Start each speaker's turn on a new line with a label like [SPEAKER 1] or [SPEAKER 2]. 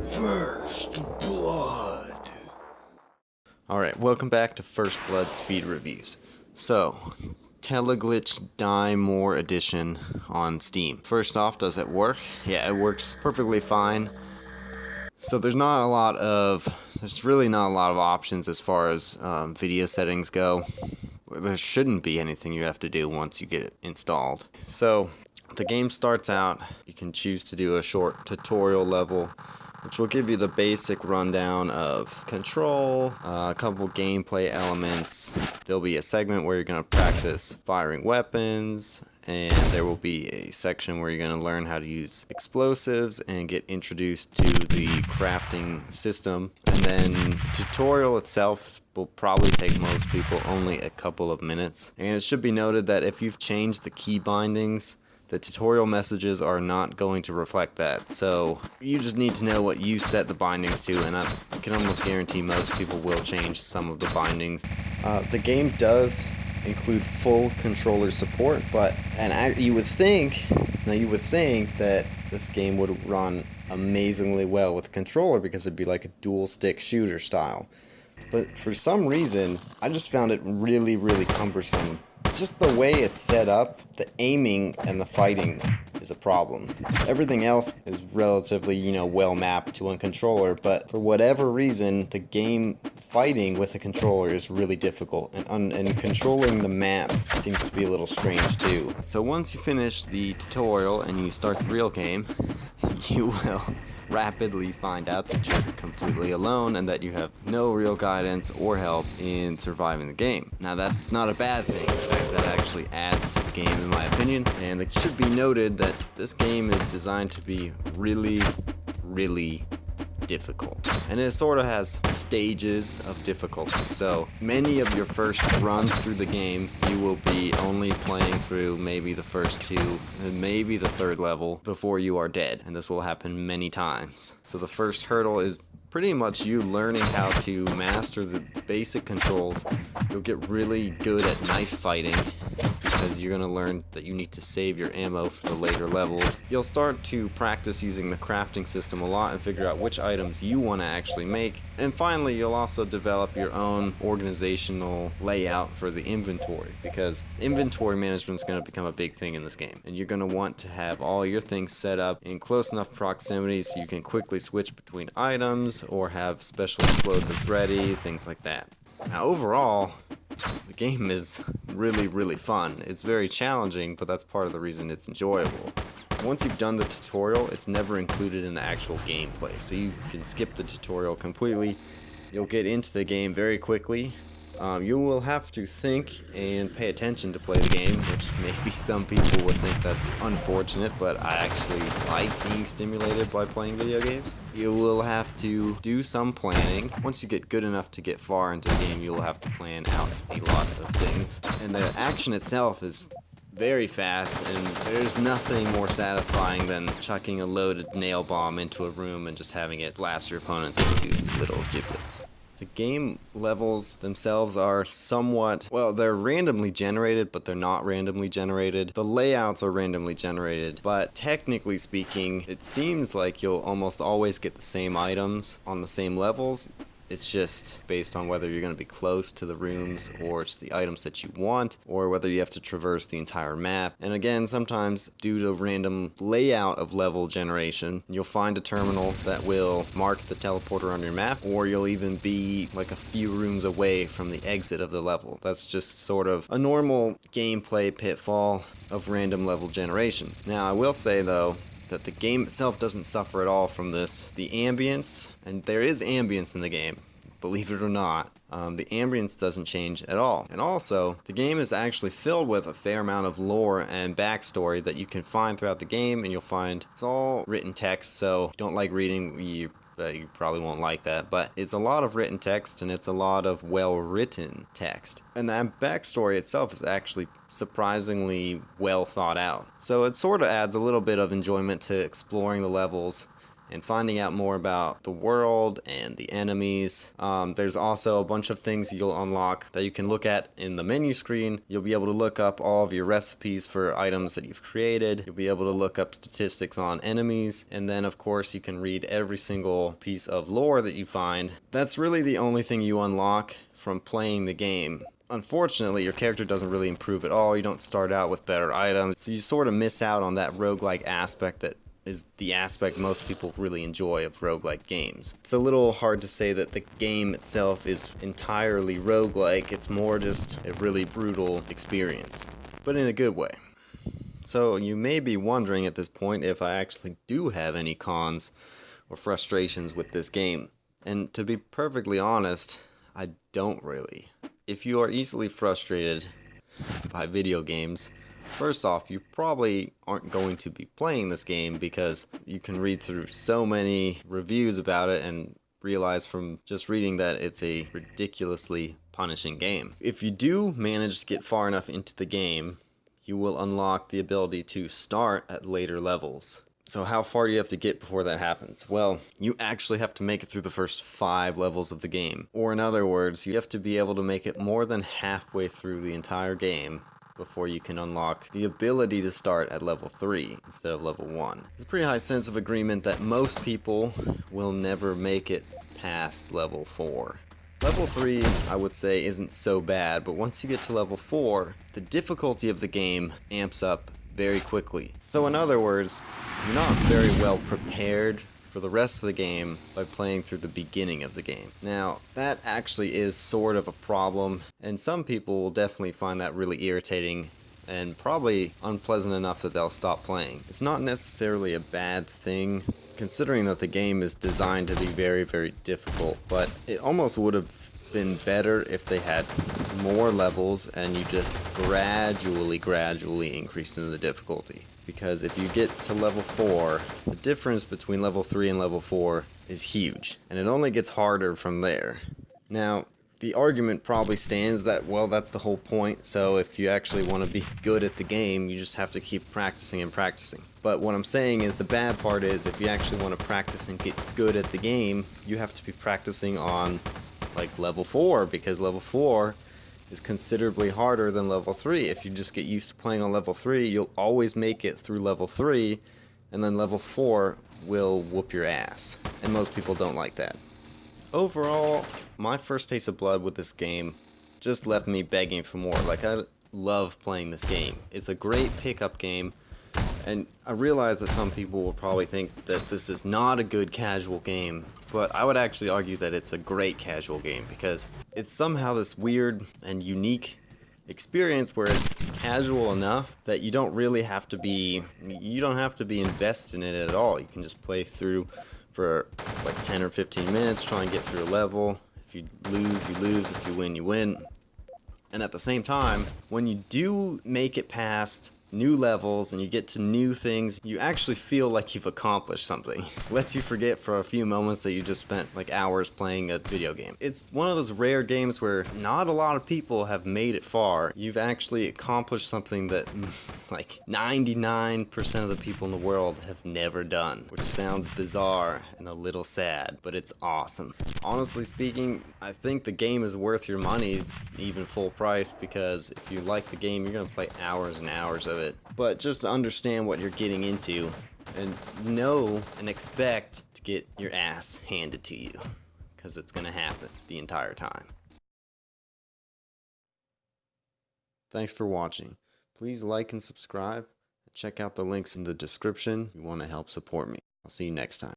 [SPEAKER 1] First Blood. Alright, welcome back to First Blood Speed Reviews. So, Teleglitch Die More Edition on Steam. First off, does it work? Yeah, it works perfectly fine. So there's really not a lot of options as far as video settings go. There shouldn't be anything you have to do once you get it installed. So, the game starts out, you can choose to do a short tutorial level, which will give you the basic rundown of control, a couple gameplay elements. There'll be a segment where you're going to practice firing weapons, and there will be a section where you're going to learn how to use explosives and get introduced to the crafting system. And then tutorial itself will probably take most people only a couple of minutes. And it should be noted that if you've changed the key bindings, the tutorial messages are not going to reflect that, so you just need to know what you set the bindings to, and I can almost guarantee most people will change some of the bindings. The game does include full controller support, you would think that this game would run amazingly well with the controller because it'd be like a dual stick shooter style. But for some reason, I just found it really, really cumbersome. Just the way it's set up, the aiming and the fighting is a problem. Everything else is relatively, well mapped to one controller, but for whatever reason, the game fighting with a controller is really difficult, and controlling the map seems to be a little strange too. So once you finish the tutorial and you start the real game, you will rapidly find out that you're completely alone and that you have no real guidance or help in surviving the game. Now that's not a bad thing. In fact, that actually adds to the game in my opinion, and it should be noted that this game is designed to be really, really difficult, and it sort of has stages of difficulty. So many of your first runs through the game, you will be only playing through maybe the first two and maybe the third level before you are dead, and this will happen many times. So the first hurdle is pretty much you learning how to master the basic controls. You'll get really good at knife fighting because you're going to learn that you need to save your ammo for the later levels. You'll start to practice using the crafting system a lot and figure out which items you want to actually make. And finally, you'll also develop your own organizational layout for the inventory, because inventory management is going to become a big thing in this game. And you're going to want to have all your things set up in close enough proximity so you can quickly switch between items or have special explosives ready, things like that. Now overall, the game is really, really fun. It's very challenging, but that's part of the reason it's enjoyable. Once you've done the tutorial, it's never included in the actual gameplay, so you can skip the tutorial completely. You'll get into the game very quickly. You will have to think and pay attention to play the game, which maybe some people would think that's unfortunate, but I actually like being stimulated by playing video games. You will have to do some planning. Once you get good enough to get far into the game, you'll have to plan out a lot of things. And the action itself is very fast, and there's nothing more satisfying than chucking a loaded nail bomb into a room and just having it blast your opponents into little giblets. The game levels themselves are somewhat, well, they're randomly generated, but they're not randomly generated. The layouts are randomly generated, but technically speaking, it seems like you'll almost always get the same items on the same levels. It's just based on whether you're going to be close to the rooms or to the items that you want, or whether you have to traverse the entire map. And again, sometimes due to random layout of level generation, you'll find a terminal that will mark the teleporter on your map, or you'll even be like a few rooms away from the exit of the level. That's just sort of a normal gameplay pitfall of random level generation. Now, I will say though, that the game itself doesn't suffer at all from this. The ambience, and there is ambience in the game, believe it or not, the ambience doesn't change at all. And also, the game is actually filled with a fair amount of lore and backstory that you can find throughout the game, and you'll find it's all written text, so if you don't like reading, you probably won't like that, but it's a lot of written text, and it's a lot of well-written text. And that backstory itself is actually surprisingly well thought out. So it sort of adds a little bit of enjoyment to exploring the levels and finding out more about the world and the enemies. There's also a bunch of things you'll unlock that you can look at in the menu screen. You'll be able to look up all of your recipes for items that you've created. You'll be able to look up statistics on enemies, and then of course you can read every single piece of lore that you find. That's really the only thing you unlock from playing the game. Unfortunately, your character doesn't really improve at all. You don't start out with better items, so you sort of miss out on that roguelike aspect that is the aspect most people really enjoy of roguelike games. It's a little hard to say that the game itself is entirely roguelike. It's more just a really brutal experience, but in a good way. So you may be wondering at this point if I actually do have any cons or frustrations with this game. And to be perfectly honest, I don't really. If you are easily frustrated by video games, first off, you probably aren't going to be playing this game because you can read through so many reviews about it and realize from just reading that it's a ridiculously punishing game. If you do manage to get far enough into the game, you will unlock the ability to start at later levels. So how far do you have to get before that happens? Well, you actually have to make it through the first 5 levels of the game. Or in other words, you have to be able to make it more than halfway through the entire game before you can unlock the ability to start at level 3 instead of level 1. There's a pretty high sense of agreement that most people will never make it past level 4. Level 3, I would say, isn't so bad, but once you get to level 4, the difficulty of the game amps up very quickly. So in other words, you're not very well prepared for the rest of the game by playing through the beginning of the game. Now, that actually is sort of a problem, and some people will definitely find that really irritating and probably unpleasant enough that they'll stop playing. It's not necessarily a bad thing, considering that the game is designed to be very, very difficult, but it almost would have been better if they had more levels and you just gradually increased in the difficulty. Because if you get to level 4, the difference between level 3 and level 4 is huge, and it only gets harder from there. Now, the argument probably stands that, well, that's the whole point, so if you actually want to be good at the game, you just have to keep practicing and practicing. But what I'm saying is the bad part is if you actually want to practice and get good at the game, you have to be practicing on like level 4, because level 4 is considerably harder than level 3. If you just get used to playing on level 3, you'll always make it through level 3, and then level 4 will whoop your ass. And most people don't like that. Overall, my first taste of blood with this game just left me begging for more. Like, I love playing this game. It's a great pickup game, and I realize that some people will probably think that this is not a good casual game, but I would actually argue that it's a great casual game because it's somehow this weird and unique experience where it's casual enough that you don't have to be invested in it at all. You can just play through for like 10 or 15 minutes, try and get through a level. If you lose, you lose. If you win, you win. And at the same time, when you do make it past new levels and you get to new things, you actually feel like you've accomplished something. It lets you forget for a few moments that you just spent like hours playing a video game. It's one of those rare games where not a lot of people have made it far. You've actually accomplished something that like 99% of the people in the world have never done, which sounds bizarre and a little sad, but it's awesome. Honestly speaking, I think the game is worth your money, even full price, because if you like the game, you're gonna play hours and hours of it. But just to understand what you're getting into and know and expect to get your ass handed to you, because it's gonna happen the entire time. Thanks for watching. Please like and subscribe. Check out the links in the description if you want to help support me. I'll see you next time.